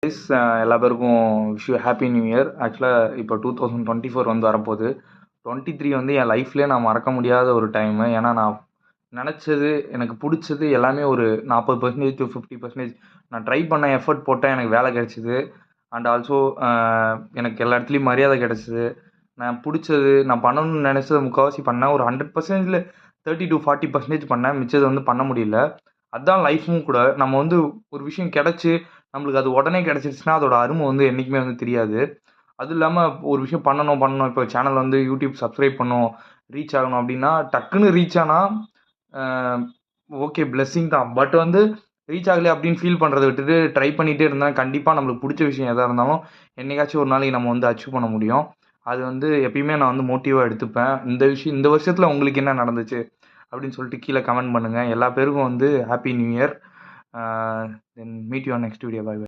Guys எல்லா பேருக்கும் wish you happy new year. ஆக்சுவலாக இப்போ 2024 வந்து வரப்போகுது. 23 வந்து என் லைஃப்லேயே நான் மறக்க முடியாத ஒரு டைமு. ஏன்னா நான் நினச்சது, எனக்கு பிடிச்சது எல்லாமே ஒரு 40% டு 50% நான் ட்ரை பண்ண எஃபர்ட் போட்டேன், எனக்கு வேலை கிடைச்சிது. அண்ட் ஆல்சோ எனக்கு எல்லா இடத்துலையும் மரியாதை கிடச்சிது. நான் பிடிச்சது, நான் பண்ணணும்னு நினச்சது முக்கால்வாசி பண்ணேன். ஒரு 100%ல் 30 டு 40% பண்ணேன். மிச்சது வந்து பண்ண முடியல. அதுதான் லைஃப்பும் கூட. நம்ம வந்து ஒரு விஷயம் கிடச்சி நம்மளுக்கு அது உடனே கிடச்சிருச்சுன்னா அதோட அருமை வந்து என்றைக்குமே வந்து தெரியாது. அதுவும் இல்லாமல் ஒரு விஷயம் பண்ணணும் இப்போ சேனல் வந்து யூடியூப் சப்ஸ்கிரைப் பண்ணணும், ரீச் ஆகணும் அப்படின்னா டக்குன்னு ரீச் ஆனால் ஓகே பிளெஸ்ஸிங் தான். பட் வந்து ரீச் ஆகலை அப்படின்னு ஃபீல் பண்ணுறதை விட்டுட்டு ட்ரை பண்ணிகிட்டே இருந்தால் கண்டிப்பாக நம்மளுக்கு பிடிச்ச விஷயம் எதாக இருந்தாலும் என்னைக்காச்சும் ஒரு நாளைக்கு நம்ம வந்து அச்சீவ் பண்ண முடியும். அது வந்து எப்பயுமே நான் வந்து மோட்டிவாக எடுத்துப்பேன். இந்த வருஷத்தில் உங்களுக்கு என்ன நடந்துச்சு அப்படின்னு சொல்லிட்டு கீழே கமெண்ட் பண்ணுங்கள். எல்லா பேருக்கும் வந்து happy new year. Then meet you on next video. Bye by.